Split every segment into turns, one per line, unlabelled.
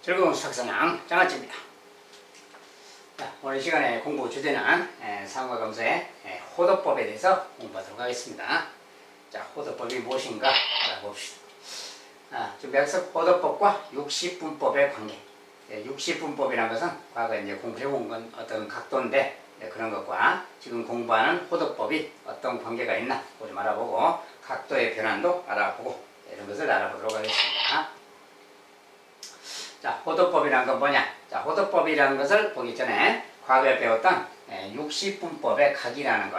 즐거운 수학성향 장아찌입니다. 오늘 시간에 공부 주제는 상호감수의 호도법에 대해서 공부하도록 하겠습니다. 자, 호도법이 무엇인가 알아봅시다. 준비학습 호도법과 육식분법의 관계. 육식분법이라는 것은 과거에 이제 공부해본 건 어떤 각도인데 그런 것과 지금 공부하는 호도법이 어떤 관계가 있나 좀 알아보고 각도의 변환도 알아보고 이런 것을 알아보도록 하겠습니다. 자, 호도법이란 건 뭐냐? 자, 호도법이라는 것을 보기 전에 과거에 배웠던 육식분법의 각이라는 거.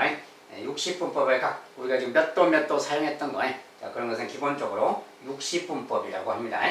육식분법의 각, 우리가 지금 몇 도 사용했던 거. 자, 그런 것은 기본적으로 육식분법이라고 합니다.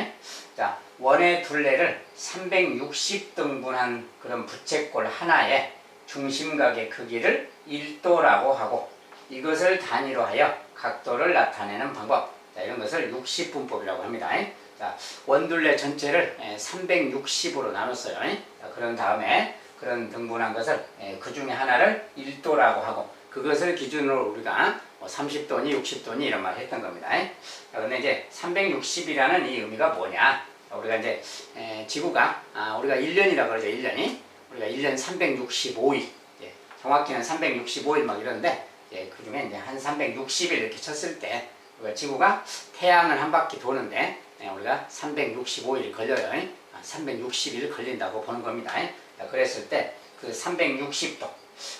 자, 원의 둘레를 360등분한 그런 부채꼴 하나의 중심각의 크기를 1도라고 하고 이것을 단위로 하여 각도를 나타내는 방법. 자, 이런 것을 육식분법이라고 합니다. 자, 원둘레 전체를 360으로 나눴어요. 자, 그런 다음에 그런 등분한 것을 그 중에 하나를 1도라고 하고 그것을 기준으로 우리가 30도니 60도니 이런 말을 했던 겁니다. 자, 근데 이제 360이라는 이 의미가 뭐냐? 자, 우리가 이제 지구가 우리가 1년이라고 그러죠. 1년이 우리가 1년 365일 정확히는 365일 막 이러는데 그 중에 이제 한 360일 이렇게 쳤을 때 우리가 지구가 태양을 한 바퀴 도는데 우리가 365일 걸려요. 360일 걸린다고 보는 겁니다. 그랬을 때 그 360도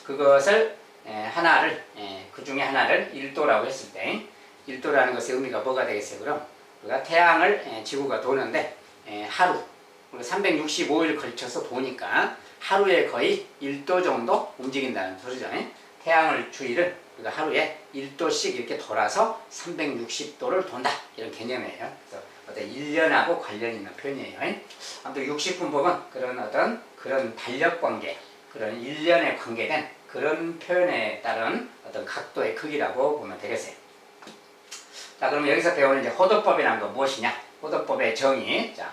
그것을 하나를 그 중에 하나를 1도라고 했을 때 1도라는 것의 의미가 뭐가 되겠어요? 그럼 우리가 태양을 지구가 도는데 하루 우리가 365일 걸쳐서 도니까 하루에 거의 1도 정도 움직인다는 소리죠. 태양을 주위를 우리가 하루에 1도씩 이렇게 돌아서 360도를 돈다 이런 개념이에요. 그래서 어떤 1년하고 관련 있는 표현이에요. 아무튼 육식분법은 그런 달력관계, 그런 1년에 관계된 그런 표현에 따른 어떤 각도의 크기라고 보면 되겠어요. 자, 그럼 여기서 배우는 이제 호도법이라는 건 무엇이냐? 호도법의 정의. 자,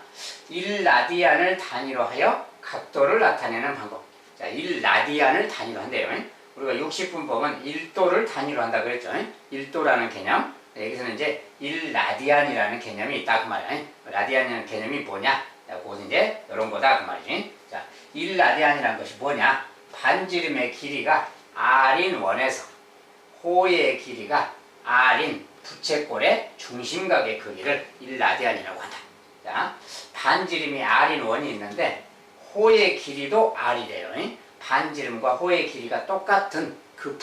1라디안을 단위로 하여 각도를 나타내는 방법. 자, 1라디안을 단위로 한대요. 우리가 육식분법은 1도를 단위로 한다 그랬죠. 1도라는 개념. 여기서는 이제 1라디안이라는 개념이 있다 그 말이야. 라디안이라는 개념이 뭐냐? 그것은 이제 이런 거다 그 말이지. 자, 1라디안이라는 것이 뭐냐? 반지름의 길이가 r인 원에서 호의 길이가 r인 부채꼴의 중심각의 크기를 1라디안이라고 한다. 자, 반지름이 r인 원이 있는데 호의 길이도 r이래요. 반지름과 호의 길이가 똑같은 그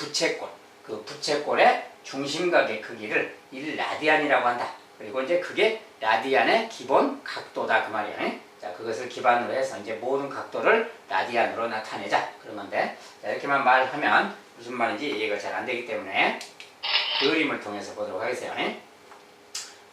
부채꼴의 중심각의 크기를 1라디안이라고 한다. 그리고 이제 그게 라디안의 기본 각도다 그 말이에요. 자, 그것을 기반으로 해서 이제 모든 각도를 라디안으로 나타내자 그런 건데, 자, 이렇게만 말하면 무슨 말인지 이해가 잘 안 되기 때문에 그림을 통해서 보도록 하겠어요.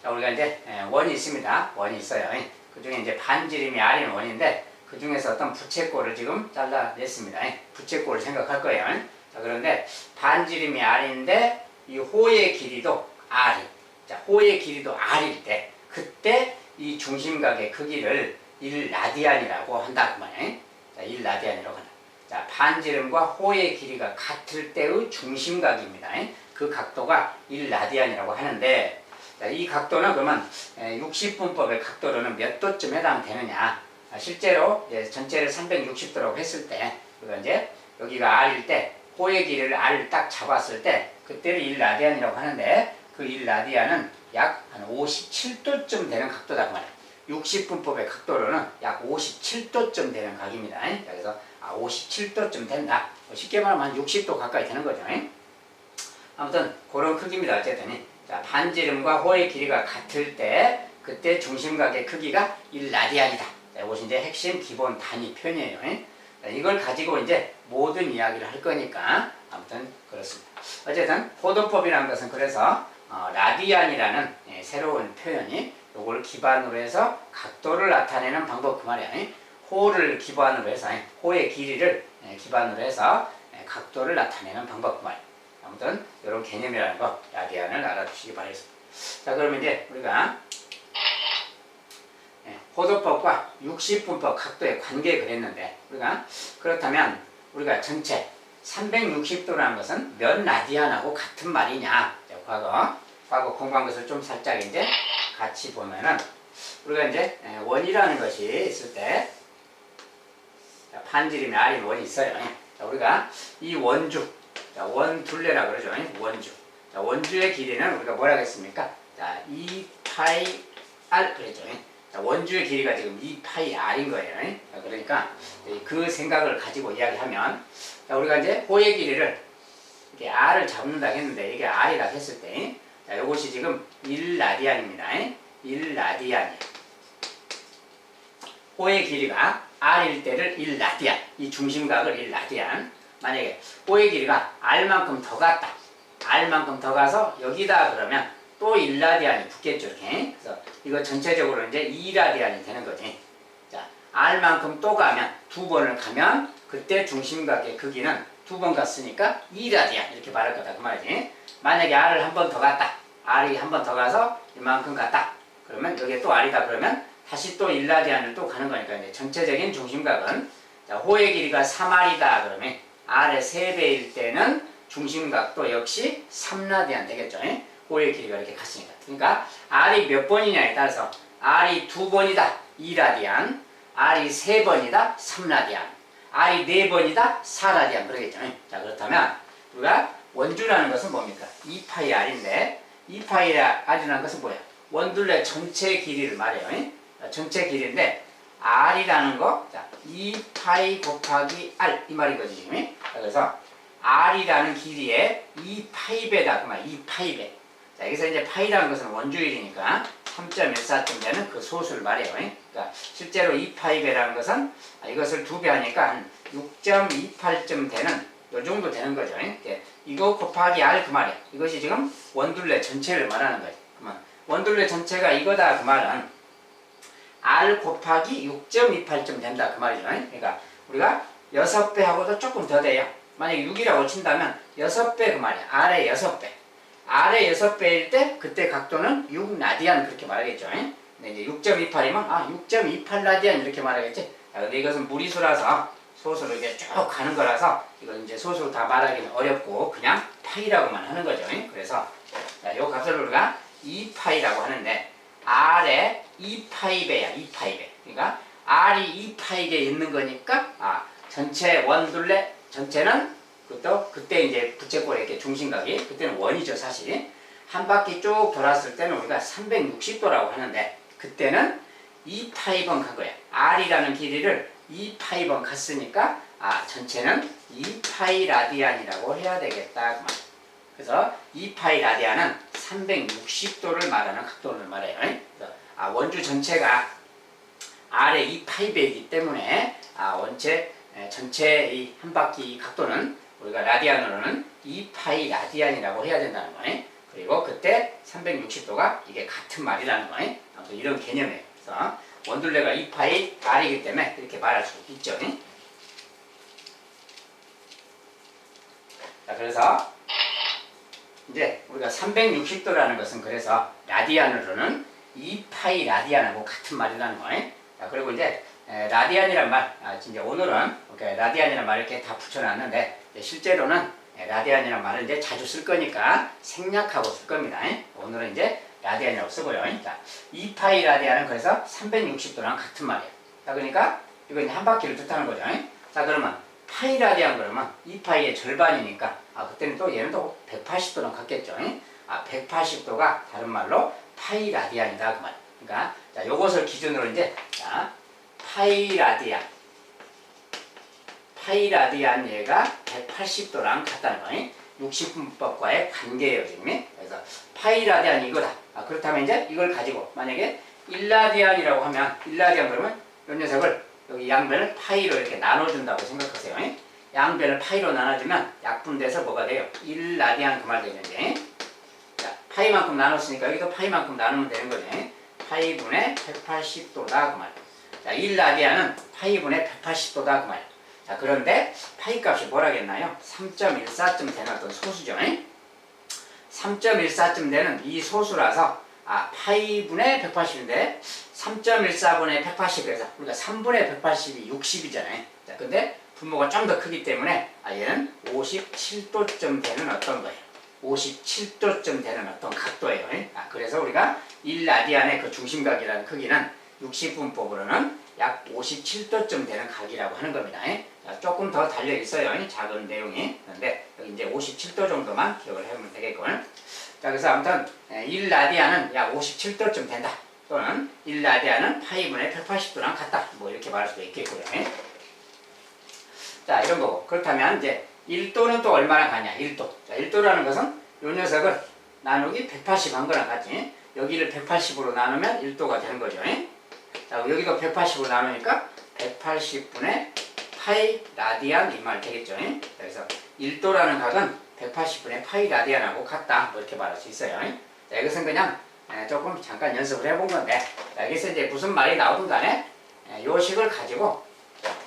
자, 우리가 이제 원이 있습니다. 원이 있어요. 그 중에 이제 반지름이 r인 원인데 그 중에서 어떤 부채꼴을 지금 잘라냈습니다. 부채꼴을 생각할 거예요. 자, 그런데 반지름이 r인데 이 호의 길이도 r이. 자, 호의 길이도 r일 때 그때 이 중심각의 크기를 1라디안이라고 한다 그 말이에요. 자, 1라디안이라고 한다. 자, 반지름과 호의 길이가 같을 때의 중심각입니다. 그 각도가 1라디안이라고 하는데, 자, 이 각도는 그러면 육식분법의 각도로는 몇 도쯤 해당되느냐? 실제로 전체를 360도라고 했을 때 우리가 이제 여기가 r일 때 호의 길이를 r을 딱 잡았을 때 그때를 1라디안이라고 하는데 그 1라디안은 약 한 57도쯤 되는 각도다 그 말이에요. 육식분법의 각도로는 약 57도쯤 되는 각입니다. 그래서 57도쯤 된다. 쉽게 말하면 한 60도 가까이 되는 거죠. 아무튼 그런 크기입니다. 어쨌든 자, 반지름과 호의 길이가 같을 때 그때 중심각의 크기가 1라디안이다. 자, 이것이 이제 핵심 기본 단위 표현이에요. 자, 이걸 가지고 이제 모든 이야기를 할 거니까 아무튼 그렇습니다. 어쨌든 호도법이라는 것은 그래서 라디안이라는 새로운 표현이 요걸 기반으로 해서 각도를 나타내는 방법 그 말이야. 호를 기반으로 해서 호의 길이를 기반으로 해서 각도를 나타내는 방법 그 말이야. 아무튼 이런 개념이라는 거 라디안을 알아두시기 바라겠습니다. 자, 그러면 이제 우리가 호도법과 육식분법 각도의 관계 그랬는데 우리가 그렇다면 우리가 전체 360도라는 것은 몇 라디안하고 같은 말이냐? 자, 과거 공부한 것을 좀 살짝 이제 같이 보면은 우리가 이제 원이라는 것이 있을 때 반지름이 R인 원이 있어요. 자, 우리가 이 원주, 자, 원둘레라 그러죠. 원주. 자, 원주의 길이는 우리가 뭐라 했습니까? 자, 2파이 R 그랬죠. 자, 원주의 길이가 지금 2파이 R인 거예요. 자, 그러니까 그 생각을 가지고 이야기하면, 자, 우리가 이제 호의 길이를 이렇게 R을 잡는다 했는데 이게 R이라 했을 때, 자, 이것이 지금 1라디안입니다. 1라디안이에요. 호의 길이가 R일 때를 1라디안, 이 중심각을 1라디안. 만약에 호의 길이가 R만큼 더 갔다, R만큼 더 가서 여기다 그러면 또 1라디안이 붙겠죠. 이렇게. 그래서 이거 전체적으로 이제 2라디안이 되는 거지. 자, R만큼 또 가면, 두 번을 가면 그때 중심각의 크기는 두 번 갔으니까 2라디안 이렇게 말할 거다 그 말이지. 만약에 R을 한 번 더 갔다, R이 한 번 더 가서 이만큼 갔다, 그러면 여기에 또 R이다 그러면 다시 또 1라디안을 또 가는 거니까 이제 전체적인 중심각은, 자, 호의 길이가 3R이다 그러면 R의 3배일 때는 중심각도 역시 3라디안 되겠죠. 호의 길이가 이렇게 갔으니까. 그러니까 R이 몇 번이냐에 따라서 R이 2번이다 2라디안, R이 3번이다 3라디안, R이 4번이다 4라디안 그러겠죠. 자, 그렇다면 우리가 원주라는 것은 뭡니까? 2파이 R인데 2파이 R이라는 것은 뭐야? 원둘레 전체 길이를 말해요. 전체 길이인데 R이라는 거, 자, 2파이 곱하기 R 이 말인 거지 지금. 그래서 R이라는 길이에 2파이배다 그 말, 2파이배. 자, 여기서 이제 파이라는 것은 원주율이니까 3.14쯤 되는 그 소수를 말해요. 그러니까 실제로 2파이배라는 것은 이것을 2배 하니까 한 6.28쯤 되는 요 정도 되는 거죠. 이거 곱하기 R 그 말이야. 이것이 지금 원둘레 전체를 말하는 거예요. 그러면 원둘레 전체가 이거다 그 말은 R 곱하기 6.28쯤 된다 그 말이죠. 그러니까 우리가 6배하고도 조금 더 돼요. 만약에 6이라고 친다면 6배 그 말이야. R의 6배. R의 6배일 때 그때 각도는 6라디안 그렇게 말하겠죠. 근데 이제 6.28이면 6.28라디안 이렇게 말하겠지. 근데 이것은 무리수라서 소수로 이렇게 쭉 가는 거라서 이건 이제 소수로 다 말하기는 어렵고 그냥 파이라고만 하는 거죠. 그래서 이 값을 우리가 2파이라고 하는데 R의 2파이배야. 2파이배. 그러니까 R이 2파이배에 있는 거니까 전체 원둘레 전체는 그때 이제 부채꼴에 이렇게 중심각이 그때는 원이죠 사실. 한 바퀴 쭉 돌았을 때는 우리가 360도라고 하는데 그때는 2파이번 간 거야. R이라는 길이를 2파이번 갔으니까 전체는 2파이 라디안이라고 해야 되겠다 그 말. 그래서 2파이 라디안은 360도를 말하는 각도를 말해요. 그래서 원주 전체가 R의 2파이배이기 때문에 원체 전체 이 한 바퀴 각도는 우리가 라디안으로는 2파이 라디안이라고 해야 된다는 거예요. 그리고 그때 360도가 이게 같은 말이라는 거예요. 아무튼 이런 개념이에요. 그래서 원둘레가 2파이 R이기 때문에 이렇게 말할 수 있죠. 자, 그래서 이제 우리가 360도라는 것은 그래서 라디안으로는 2파이 라디안하고 같은 말이라는 거예요. 자, 그리고 이제 라디안이란 말, 이제 오늘은 라디안이란 말 이렇게 다 붙여놨는데 실제로는 라디안이란 말을 이제 자주 쓸 거니까 생략하고 쓸 겁니다. 오늘은 이제 라디안이라고 쓰고요. 자, 2파이 라디안은 그래서 360도랑 같은 말이에요. 자, 그러니까 이거 이제 한 바퀴를 뜻하는 거죠. 자, 그러면 파이 라디안 그러면 2파이의 절반이니까 그때는 또 얘는 또 180도랑 같겠죠. 180도가 다른 말로 파이 라디안이다 그 말. 그러니까 자, 요것을 기준으로 이제 자, 파이 라디안 얘가 180도랑 같다는 거예요. 60분법과의 관계예요 지금. 그래서 파이 라디안이 이거다. 그렇다면 이제 이걸 가지고 만약에 1라디안이라고 하면 1라디안 그러면 이 녀석을 여기 양변을 파이로 이렇게 나눠준다고 생각하세요. 양변을 파이로 나눠주면 약분돼서 뭐가 돼요? 1라디안 그 말 되는데, 자, 파이만큼 나눴으니까 여기도 파이만큼 나누면 되는 거지. 파이분의 180도다 그 말. 자, 1라디안은 파이분의 180도다 그 말. 자, 그런데 파이 값이 뭐라겠나요? 3.14쯤 되는 어떤 소수죠. 3.14쯤 되는 이 소수라서 파이분의 180인데 3.14분의 180 그래서 우리가 3분의 180이 60이잖아요. 자, 근데 분모가 좀 더 크기 때문에 얘는 57도쯤 되는 어떤 거예요. 57도쯤 되는 어떤 각도예요. 그래서 우리가 1라디안의 그 중심각이라는 크기는 60분법으로는 약 57도쯤 되는 각이라고 하는 겁니다. 조금 더 달려 있어요. 작은 내용이. 그런데 여기 이제 57도 정도만 기억을 해보면 되겠고. 자, 그래서 아무튼 1라디안은 약 57도쯤 된다. 또는 1라디안은 파이분의 180도랑 같다. 뭐 이렇게 말할 수도 있겠고요. 자, 이런 거고. 그렇다면 이제 1도는 또 얼마나 가냐? 1도. 자, 1도라는 것은 이 녀석을 나누기 180 한 거랑 같지. 여기를 180으로 나누면 1도가 되는 거죠. 자, 여기도 180으로 나누니까 180분의 파이 라디안 이 말 되겠죠. 그래서 1도라는 각은 180분의 파이 라디안하고 같다. 뭐 이렇게 말할 수 있어요. 자, 이것은 그냥 조금 잠깐 연습을 해본 건데, 자, 여기서 이제 무슨 말이 나오든 간에 요 식을 가지고,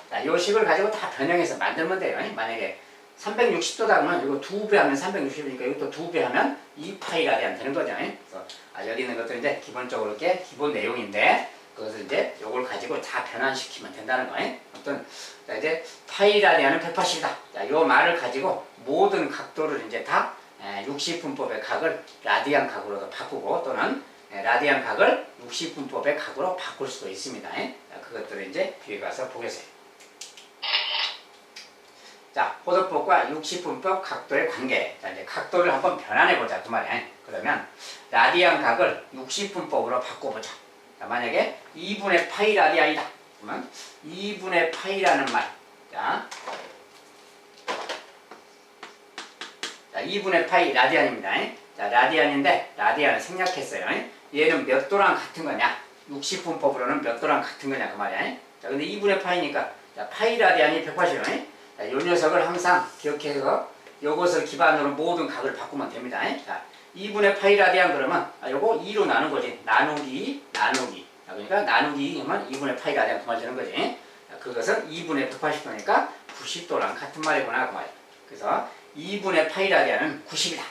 자, 요 식을 가지고 다 변형해서 만들면 돼요. 만약에 360도다 그러면 이거 2배 하면 360이니까 이것도 2배 하면 2파이 라디안 되는 거죠. 그래서 여기 있는 것도 이제 기본적으로 이렇게 기본 내용인데, 그것을 이제 요걸 가지고 다 변환시키면 된다는 거예요. 아무튼 자, 이제 파이 라디안은 180이다. 자, 요 말을 가지고 모든 각도를 이제 다 60분법의 각을 라디안 각으로도 바꾸고 또는 라디안 각을 60분법의 각으로 바꿀 수도 있습니다. 자, 그것들을 이제 뒤에 가서 보겠어요. 자, 호도법과 60분법 각도의 관계. 자, 이제 각도를 한번 변환해 보자 그 말이야. 그러면 라디안 각을 60분법으로 바꿔보자. 자, 만약에 2분의 파이 라디안이다. 그러면 2분의 파이라는 말. 자, 2분의 파이 라디안입니다. 자, 라디안인데 라디안을 생략했어요. 얘는 몇 도랑 같은 거냐? 60분법으로는 몇 도랑 같은 거냐 그 말이야. 자, 근데 2분의 파이니까 자, 파이 라디안이 180이에요. 자, 요 녀석을 항상 기억해서 요것을 기반으로 모든 각을 바꾸면 됩니다. 자, 2분의 파이 라디안 그러면 요거 2로 나눈 거지. 나누기. 자, 그러니까 나누기 하면 2분의 파이 라디안 그 말 되는 거지. 자, 그것은 2분의 180도니까 90도랑 같은 말이구나 그 말이야. 그래서 2분의 파이 라디안은 90이다.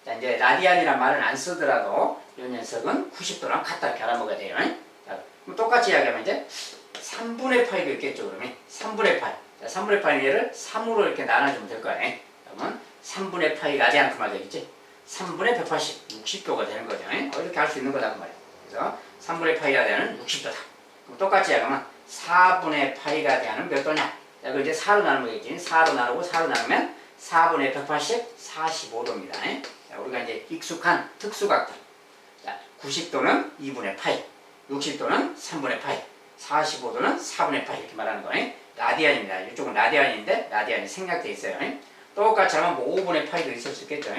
자, 이제 라디안이란 말은 안 쓰더라도 이 녀석은 90도랑 같다 이렇게 알아먹어야 돼요. 자, 그럼 똑같이 이야기하면 이제 3분의 파이도 있겠죠. 그러면 3분의 파이. 자, 3분의 파이 얘를 3으로 이렇게 나눠주면 될 거 아니에요. 그러면 3분의 파이 라디안 그 말 되겠지. 3분의 180, 60도가 되는 거죠. 이렇게 할 수 있는 거다 그 말이에요. 그래서 3분의 파이 라디안은 60도다. 그럼 똑같이 이야기하면 4분의 파이 라디안은 몇 도냐? 자, 그걸 이제 4로 나누면 되겠지. 4로 나누고 4로 나누면 4분의 180, 45도입니다. 자, 우리가 이제 익숙한 특수각들. 자, 90도는 2분의 파이, 60도는 3분의 파이, 45도는 4분의 파이 이렇게 말하는 거예요. 라디안입니다. 이쪽은 라디안인데 라디안이 생략되어 있어요. 똑같이 하면 뭐 5분의 파이도 있을 수 있겠죠.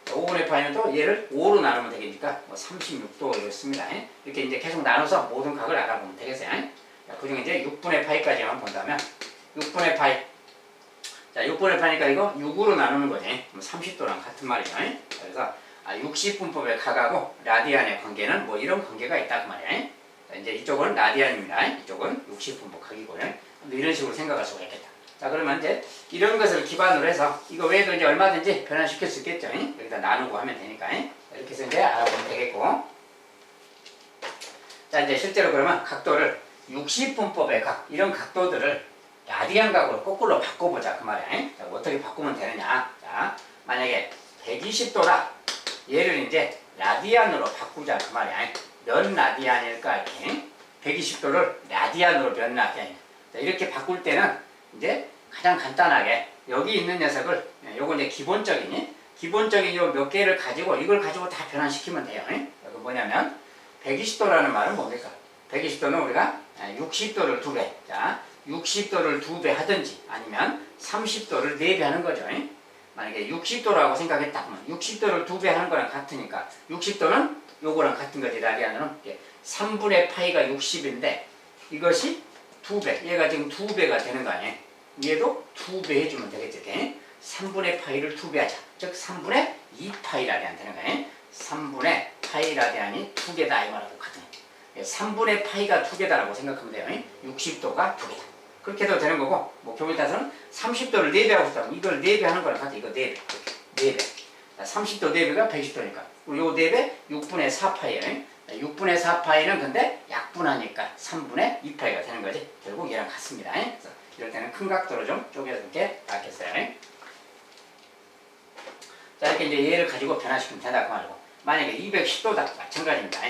5분의 파이는 또 얘를 5로 나누면 되겠니까 뭐 36도 이렇습니다. 이렇게 이제 계속 나눠서 모든 각을 알아보면 되겠어요. 자, 그중에 이제 6분의 파이까지만 본다면 6분의 파이. 자, 6분의 파이니까 이거 6으로 나누는 거지. 30도랑 같은 말이죠. 그래서 60분법의 각하고 라디안의 관계는 뭐 이런 관계가 있다 그 말이야. 자, 이제 이쪽은 라디안입니다. 이쪽은 60분법 각이고요. 이런 식으로 생각할 수가 있겠다. 자, 그러면 이제 이런 것을 기반으로 해서 이거 외에도 이제 얼마든지 변환시킬 수 있겠죠. 여기다 나누고 하면 되니까. 이렇게 해서 이제 알아보면 되겠고. 자, 이제 실제로 그러면 각도를 60분법의 각, 이런 각도들을 라디안 각으로 거꾸로 바꿔보자 그 말이야. 자, 어떻게 바꾸면 되느냐. 자, 만약에 120도라 얘를 이제 라디안으로 바꾸자 그 말이야. 몇 라디안일까 이렇게. 120도를 라디안으로 몇 라디안이야. 자, 이렇게 바꿀 때는 이제 가장 간단하게 여기 있는 녀석을 요거 이제 기본적인 요 몇 개를 가지고 이걸 가지고 다 변환시키면 돼요. 여기 뭐냐면 120도라는 말은 뭡니까? 120도는 우리가 60도를 2배. 자, 60도를 2배 하든지 아니면 30도를 4배 하는 거죠. 만약에 60도라고 생각했다 그러면 60도를 2배 하는 거랑 같으니까 60도는 요거랑 같은 거지. 라디안으로는 3분의 파이가 60인데 이것이 2배. 얘가 지금 2배가 되는 거 아니에요? 얘도 2배 해주면 되겠지. 3분의 파이를 2배 하자. 즉 3분의 2파이 라디안 되는 거예요. 3분의 파이 라디안이 2개다 이 말하고 같은 거예요. 3분의 파이가 2개다라고 생각하면 돼요. 60도가 2개다. 그렇게 해도 되는 거고, 뭐 경우에 따라서는 30도를 4배 하고 싶다면 이걸 4배 하는 거랑 같아. 이거 4배. 이렇게 4배. 30도 4배가 120도니까. 요 4배 6분의 4파이에요. 6분의 4파이는 근데 약분하니까 3분의 2파이가 되는 거지. 결국 얘랑 같습니다. 그래서 이럴 때는 큰 각도로 좀 쪼개서 이렇게 닦겠어요. 자, 이렇게 이제 얘를 가지고 변화시키면 된다 그 말이고, 만약에 210도다 마찬가지입니다.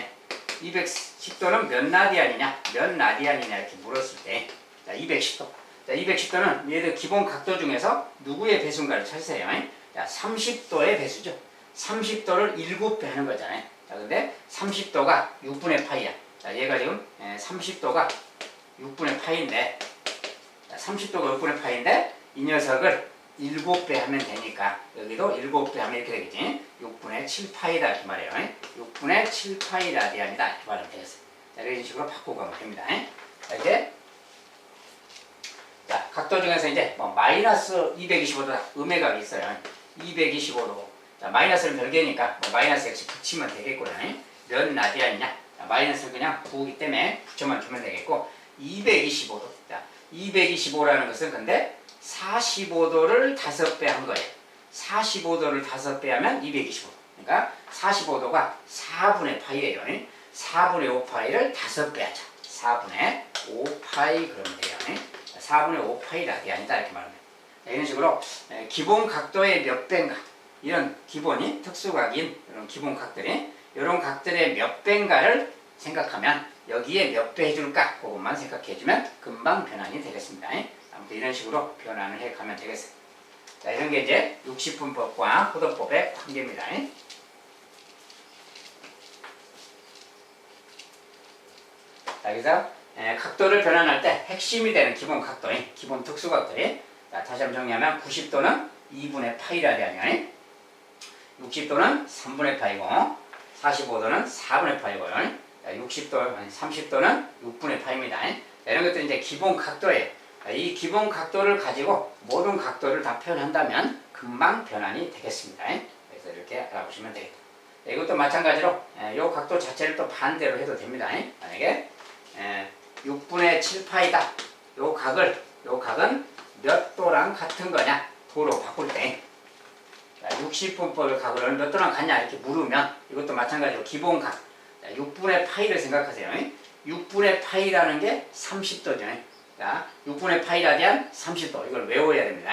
210도는 몇 라디안이냐, 몇 라디안이냐 이렇게 물었을 때, 자, 210도. 자, 210도는 얘들 기본 각도 중에서 누구의 배수인가를 찾으세요. 자, 30도의 배수죠. 30도를 7배 하는 거잖아요. 자, 근데 30도가 6분의 파이야. 자, 얘가 지금 30도가 6분의 파인데, 자, 30도가 6분의 파인데 이 녀석을 7배 하면 되니까 여기도 7배 하면 이렇게 되겠지. 6분의 7파이다 이렇게 말해요. 6분의 7파이 라디안이다 이렇게 말하면 되겠어요. 자, 이런 식으로 바꾸고 가면 됩니다. 자, 이제 자, 각도 중에서 이제 뭐 마이너스 225도 음해각이 있어요. 225도. 자, 마이너스는 별개니까 뭐 마이너스 역시 붙이면 되겠구나. 몇 라디안이냐? 자, 마이너스는 그냥 9이기 때문에 붙여만 주면 되겠고, 225도. 자, 225라는 것은 근데 45도를 5배 한 거예요. 45도를 5배 하면 225도. 그러니까 45도가 4분의 파이예요. 4분의 5파이를 5배 하자. 4분의 5파이 그러면 돼요. 4분의 5파이 라디안이다 이렇게 말합니다. 이런 식으로 기본 각도의 몇 배인가, 이런 기본이 특수각인 이런 기본 각들이 이런 각들의 몇 배인가를 생각하면 여기에 몇 배 해줄까 그것만 생각해주면 금방 변환이 되겠습니다. 아무튼 이런 식으로 변환을 해 가면 되겠어요. 자, 이런 게 이제 60분법과 호도법의 관계입니다. 자, 여기서 각도를 변환할 때 핵심이 되는 기본 각도인 기본 특수각들이, 자, 다시 한번 정리하면 90도는 2분의 파이 라디안이요. 60도는 3분의 파이고, 45도는 4분의 파이고, 60도, 30도는 6분의 파입니다. 이런 것들이 이제 기본 각도예요. 이 기본 각도를 가지고 모든 각도를 다 표현한다면 금방 변환이 되겠습니다. 그래서 이렇게 알아보시면 되겠다. 이것도 마찬가지로 이 각도 자체를 또 반대로 해도 됩니다. 만약에 6분의 7파이다. 요 각은 몇 도랑 같은 거냐? 도로 바꿀 때 60분법의 각을 몇 도랑 같냐 이렇게 물으면 이것도 마찬가지로 기본 각 6분의 파이를 생각하세요. 6분의 파이라는 게 30도죠. 자, 6분의 파이 라디안 30도 이걸 외워야 됩니다.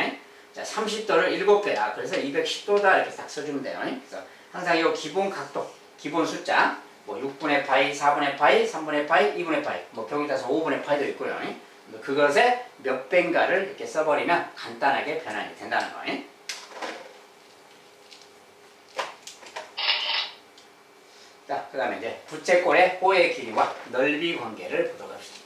자, 30도를 7배, 그래서 210도다 이렇게 딱 써주면 돼요. 그래서 항상 이 기본 각도, 기본 숫자 뭐 6분의 파이, 4분의 파이, 3분의 파이, 2분의 파이, 뭐 경우에 따라서 5분의 파이도 있고요. 그것의 몇 배인가를 이렇게 써버리면 간단하게 변환이 된다는 거예요. 자, 그 다음에 이제 부채꼴의 호의 길이와 넓이 관계를 보도록 합시다.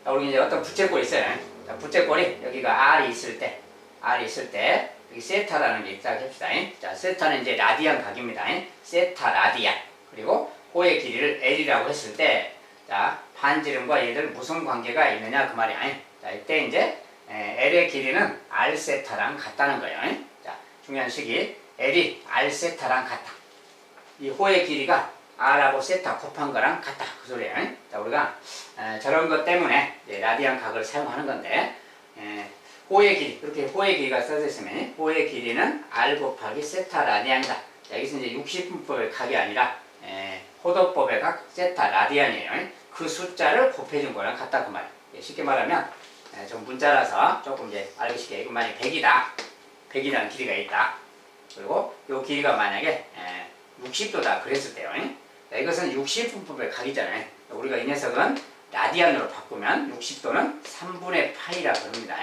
자, 우리 이제 어떤 부채꼴이 있어요. 자, 부채꼴이 여기가 R이 있을 때, 여기 세타라는 게 있다고 합시다. 자, 세타는 이제 라디안 각입니다. 세타 라디안. 그리고 호의 길이를 L이라고 했을 때, 자, 반지름과 얘들 무슨 관계가 있느냐 그 말이야. 자, 이때 이제 L의 길이는 R 세타랑 같다는 거예요. 자, 중요한 식이 L이 R 세타랑 같다. 이 호의 길이가 R하고 세타 곱한 거랑 같다 그 소리예요. 자, 우리가 저런 것 때문에 라디안 각을 사용하는 건데, 호의 길이, 이렇게 호의 길이가 써져 있으면 호의 길이는 R 곱하기 세타 라디안이다. 자, 여기서 이제 60분법의 각이 아니라 호도법의 각 세타 라디안이에요. 그 숫자를 곱해준 거랑 같다 그 말이에요. 쉽게 말하면 좀 문자라서 조금 이제 알기 쉽게, 이거 만약에 100이다. 100이라는 길이가 있다. 그리고 이 길이가 만약에 60도다 그랬을 때요. 자, 이것은 60분법의 각이잖아요. 우리가 이 녀석은 라디안으로 바꾸면 60도는 3분의 파이라고 합니다.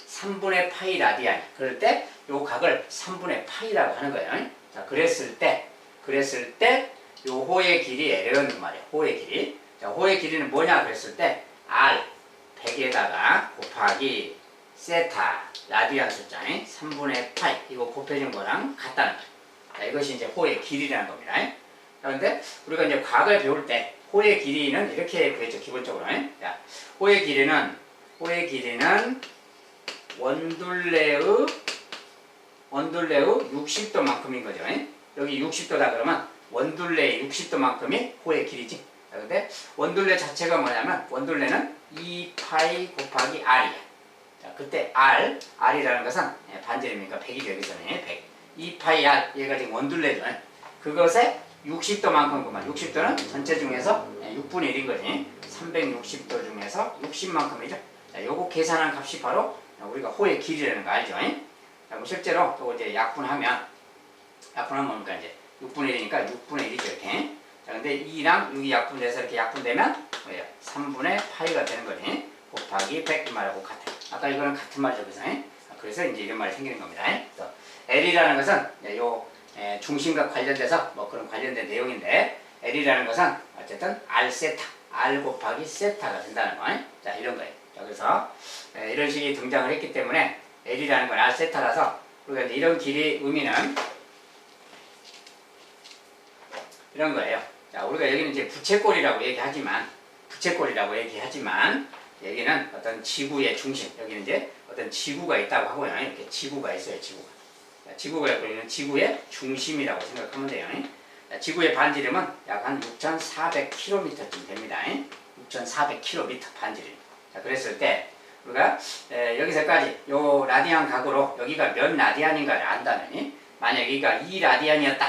3분의 파이 라디안. 그럴 때 이 각을 3분의 파이라고 하는 거예요. 자, 그랬을 때 이 호의 길이 L은 그 말이에요. 호의 길이. 자, 호의 길이는 뭐냐 그랬을 때 R 100에다가 곱하기 세타 라디안 숫자 3분의 파이 이거 곱해준 거랑 같다는 거예요. 자, 이것이 이제 호의 길이라는 겁니다. 그런데 우리가 이제 과거에 배울 때 호의 길이는 이렇게 구했죠. 기본적으로. 자, 호의 길이는 원둘레의 60도만큼인 거죠. 여기 60도다 그러면 원둘레의 60도만큼이 호의 길이지. 자, 근데 원둘레 자체가 뭐냐면 원둘레는 2파이 곱하기 R이야. 자, 그때 R이라는 것은 반지름이니까 100이 되겠잖아요. 100. 2파이 R, 얘가 지금 원둘레죠. 그것에 60도만큼 그만. 60도는 전체 중에서 6분의 1인 거지. 360도 중에서 60만큼이죠. 자, 요거 계산한 값이 바로 우리가 호의 길이라는 거 알죠? 그리고 실제로 또 이제 약분하면 뭡니까 이제 6분의 1이니까 6분의 1이죠 이렇게. 자 근데 2랑 6이 약분돼서 이렇게 약분되면 뭐예요? 3분의 파이가 되는 거니 곱하기 100 이 말하고 같아요. 아까 이거는 같은 말이죠, 그래서 이제 이런 말이 생기는 겁니다. 그래서 L이라는 것은 요 중심과 관련돼서 뭐 그런 관련된 내용인데 L이라는 것은 어쨌든 R 세타, R 곱하기 세타가 된다는 거. 자 이런 거예요. 자 그래서 이런 식이 등장을 했기 때문에 L이라는 건 R 세타라서 우리가 이제 이런 길이 의미는 이런 거예요. 자 우리가 여기는 이제 부채꼴이라고 얘기하지만 여기는 어떤 지구의 중심, 여기는 이제 어떤 지구가 있다고 하고요. 이렇게 지구가 있어요, 지구가. 자, 지구가 있고 있는 지구의 중심이라고 생각하면 돼요. 자, 지구의 반지름은 약 한 6,400km쯤 됩니다. 6,400km 반지름. 자, 그랬을 때 우리가 여기서까지 요 라디안 각으로 여기가 몇 라디안인가를 안다면 만약 여기가 2라디안이었다.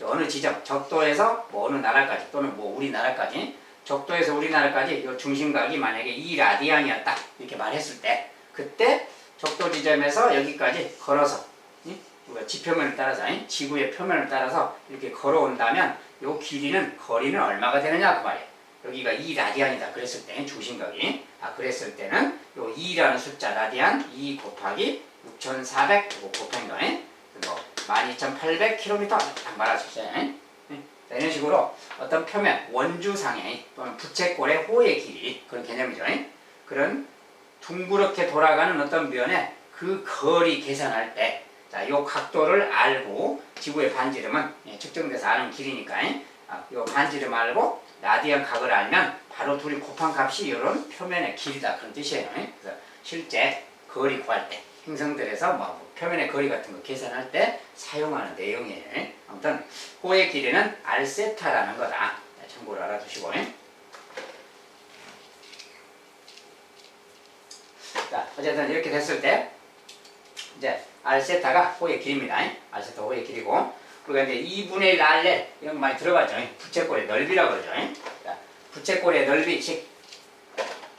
어느 지점, 적도에서 뭐 어느 나라까지 또는 뭐 우리나라까지 적도에서 우리나라까지 이 중심각이 만약에 2라디안이었다 이렇게 말했을 때 그때 적도 지점에서 여기까지 걸어서 우리가 지표면을 따라서 지구의 표면을 따라서 이렇게 걸어온다면 이 길이는 거리는 얼마가 되느냐 그 말이에요. 여기가 2라디안이다 그랬을 때 중심각이 그랬을 때는 이 2라는 숫자 라디안 2 곱하기 6,400 곱한 거에 뭐 12,800km 딱 말할 수 있어요. 이런 식으로 어떤 표면, 원주상의 또는 부채꼴의 호의 길이 그런 개념이죠. 그런 둥그렇게 돌아가는 어떤 면에 그 거리 계산할 때 자, 요 각도를 알고 지구의 반지름은 측정돼서 아는 길이니까 요 반지름 알고 라디안 각을 알면 바로 둘이 곱한 값이 이런 표면의 길이다 그런 뜻이에요. 그래서 실제 거리 구할 때 행성들에서 뭐 표면의 거리 같은 거 계산할 때 사용하는 내용이에요. 아무튼 호의 길이는 R세타라는 거다. 참고로 알아두시고. 자, 어쨌든 이렇게 됐을 때 이제 R세타가 호의 길입니다. R세타 호의 길이고 우리가 이제 2분의 1 RL 이런 거 많이 들어봤죠. 부채꼴의 넓이라고 그러죠. 자, 부채꼴의 넓이식.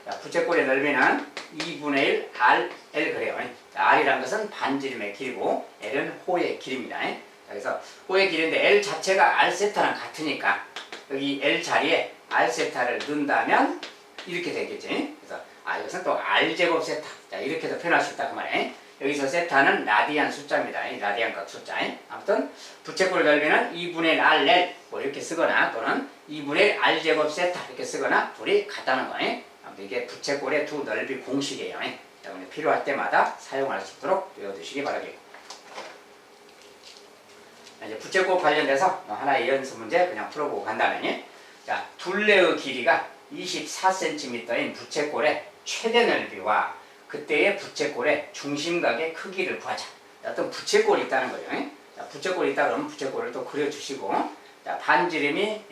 자, 부채꼴의 넓이는 2분의 1 RL 그래요. 자, R이라는 것은 반지름의 길이고 L은 호의 길입니다. 자, 그래서 호의 길인데 L 자체가 R세타랑 같으니까 여기 L 자리에 R세타를 넣는다면 이렇게 되겠지. 그래서 이것은 또 R제곱 세타. 자, 이렇게도 표현할 수 있다 그 말이에요. 여기서 세타는 라디안 숫자입니다. 라디안각 숫자. 아무튼 부채꼴 넓이는 2분의 1 RL 뭐 이렇게 쓰거나 또는 2분의 1 R제곱 세타 이렇게 쓰거나 둘이 같다는 거예요. 이게 부채꼴의 두 넓이 공식이에요. 자, 필요할 때마다 사용할 수 있도록 외워두시기 바라겠고. 이제 부채꼴 관련돼서 하나의 연습 문제 그냥 풀어보고 간다면, 자, 둘레의 길이가 24cm인 부채꼴의 최대 넓이와 그때의 부채꼴의 중심각의 크기를 구하자. 어떤 부채꼴이 있다는 거죠. 자, 부채꼴이 있다 그러면 부채꼴을 또 그려주시고, 자, 반지름에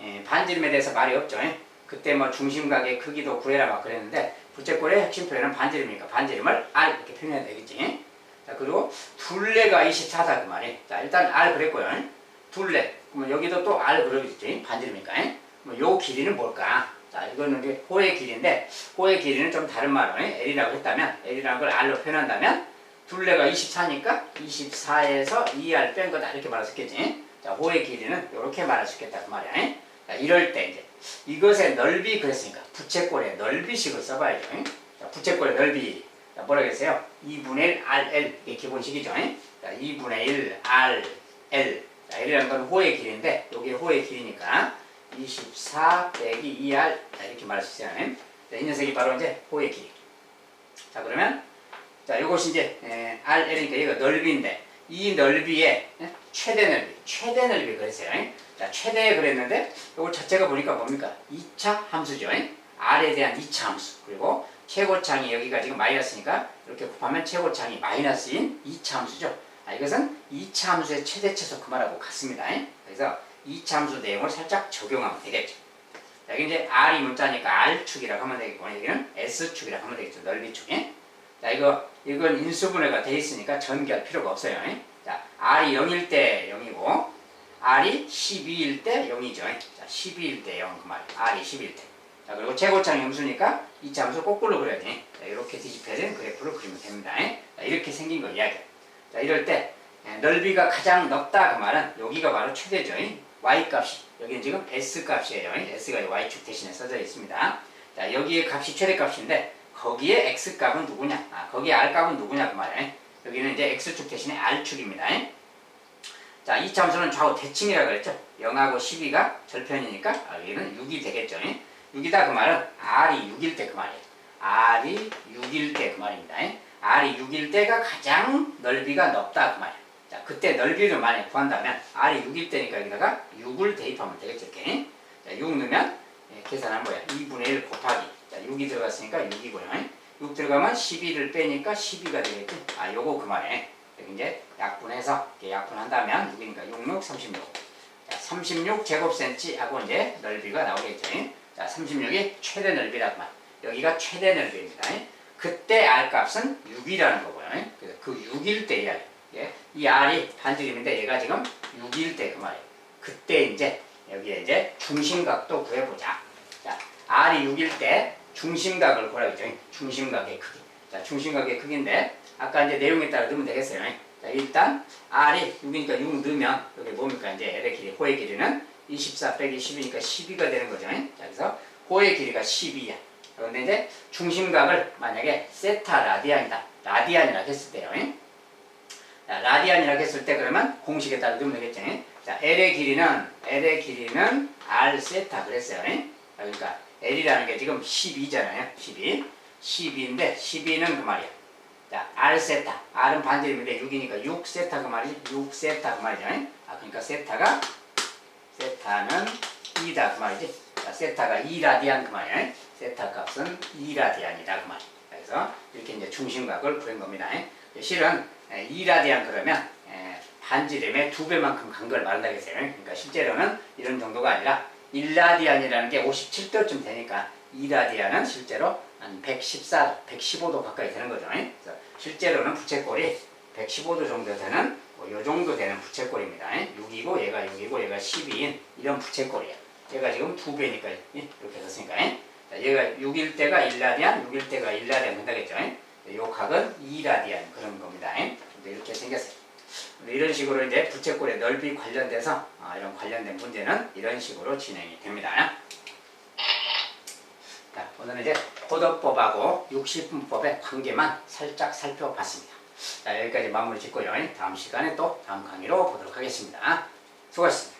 대해서 말이 없죠. 그때 뭐 중심각의 크기도 구해라 막 그랬는데 부채꼴의 핵심 표현은 반지름이니까 반지름을 R 이렇게 표현해야 되겠지. 자, 그리고 둘레가 24다 그 말이. 자, 일단 R 그랬고요. 둘레. 그러면 여기도 또 R 그려주겠지. 반지름이니까. 요 길이는 뭘까? 자, 이거는 이제 호의 길인데 호의 길이는 좀 다른 말로 L이라고 했다면 L이라는 걸 R로 표현한다면 둘레가 24니까 24에서 2R 뺀 거다 이렇게 말할 수 있겠지. 자, 호의 길이는 이렇게 말할 수 있겠다 그 말이야. 자, 이럴 때 이제 이것의 넓이 그랬으니까 부채꼴의 넓이식을 써봐야죠. 자, 부채꼴의 넓이 자, 뭐라고 했어요? 2분의 1 RL 이게 기본식이죠. 자, 2분의 1 RL 자, L이라는 건 호의 길인데 여기 호의 길이니까 24 빼기 2R 자, 이렇게 말할 수 있어요. 자, 이 녀석이 바로 이제 호의 길이. 자, 그러면 자, 이것이 이제 RL이니까 여기가 넓이인데 이 넓이의 최대 넓이 그랬어요. 자, 최대 그랬는데 이거 자체가 보니까 뭡니까? 2차 함수죠. R에 대한 2차 함수. 그리고 최고창이 여기가 지금 마이너스니까 이렇게 곱하면 최고창이 마이너스인 2차 함수죠. 이것은 2차 함수의 최대 최소 그 말하고 같습니다. 그래서 2차 함수 내용을 살짝 적용하면 되겠죠. 여기 이제 R이 문자니까 R축이라고 하면 되겠고 여기는 S축이라고 하면 되겠죠. 넓이축에. 자, 이건 인수분해가 돼 있으니까 전개할 필요가 없어요. 자, R이 0일 때 0이고 R이 12일 때 0이죠. 자, 12일 때 0 그 말. R이 12일 때. 자, 그리고 최고창이 함수니까 이차 함수 거꾸로 그려야 돼. 자, 이렇게 뒤집혀진 그래프를 그리면 됩니다. 자, 이렇게 생긴 거 이야기야. 자, 이럴 때 넓이가 가장 넓다 그 말은 여기가 바로 최대죠. y값이 여기는 지금 s값이에요. s가 y축 대신에 써져 있습니다. 자, 여기에 값이 최대값인데 거기에 x값은 누구냐? 거기에 r값은 누구냐 그 말이에요. 여기는 이제 x축 대신에 r축입니다. 자, 이 참수는 좌우 대칭이라고 그랬죠. 0하고 12가 절편이니까 여기는 6이 되겠죠. 6이다 그 말은 r이 6일 때 그 말이에요. r이 6일 때 그 말입니다. r이 6일 때가 가장 넓이가 넓다 그 말이에요. 자, 그때 넓이를 만약에 구한다면 r이 6일 때니까 여기다가 6을 대입하면 되겠죠. 이렇게. 자, 6 넣으면 계산하면 뭐야? 2분의 1 곱하기. 자, 6이 들어갔으니까 6이고요. 6 들어가면 12를 빼니까 12가 되겠지. 요거 그 말이에요. 여기 이제 약분해서 이렇게 약분한다면 6이니까 6, 6, 36. 자, 36 제곱센치 하고 이제 넓이가 나오겠죠. 자, 36이 최대 넓이라고 말. 여기가 최대 넓이입니다. 그때 r 값은 6이라는 거고요. 그래서 그 6일 때 이야기. 이 r이 반지름인데 얘가 지금 6일 때 그 말이에요. 그때 이제 여기에 이제 중심각도 구해보자. 자, r이 6일 때 중심각을 구하겠죠. 중심각의 크기. 자, 중심각의 크기인데 아까 이제 내용에 따라 넣으면 되겠어요. 자, 일단 r이 6이니까 6 넣으면 여기 뭡니까? 이제 L의 길이, 호의 길이는 24 빼기 10이니까 12가 되는 거죠. 자, 그래서 호의 길이가 12야. 그런데 이제 중심각을 만약에 세타 라디안이다. 라디안이라 했을 때요. 자, 라디안이라 했을 때 그러면 공식에 따라 넣으면 되겠죠. 자, L의 길이는 R 세타 그랬어요. 그러니까 L이라는 게 지금 12잖아요. 12. 12인데 12는 그 말이야. 자, R 세타. R은 반지름인데 6이니까 6 세타 그 말이지. 6 세타 그 말이죠. 그러니까 세타는 2다 그 말이지. 자, 세타가 2라디안 그 말이야. 세타 값은 2라디안이다 그 말이야. 그래서 이렇게 이제 중심각을 구한 겁니다. 실은 2라디안 그러면 반지름의 2배만큼 간 걸 말한다겠어요. 그러니까 실제로는 이런 정도가 아니라 1라디안이라는 게 57도쯤 되니까 2라디안은 실제로 한 114도, 115도 가까이 되는 거죠. 그래서 실제로는 부채꼴이 115도 정도 되는 요 정도 되는 부채꼴입니다. 6이고 얘가 6이고 얘가 12인 이런 부채꼴이에요. 얘가 지금 2배니까 이렇게 됐으니까. 자, 얘가 6일 때가 1라디안, 6일 때가 1라디안 된다겠죠. 요 각은 2라디안 그런 겁니다. 이렇게 생겼어요. 이런 식으로 이제 부채꼴의 넓이 관련돼서 이런 관련된 문제는 이런 식으로 진행이 됩니다. 자, 오늘은 이제 호도법하고 60분법의 관계만 살짝 살펴봤습니다. 자, 여기까지 마무리 짓고요. 다음 시간에 또 다음 강의로 보도록 하겠습니다. 수고하셨습니다.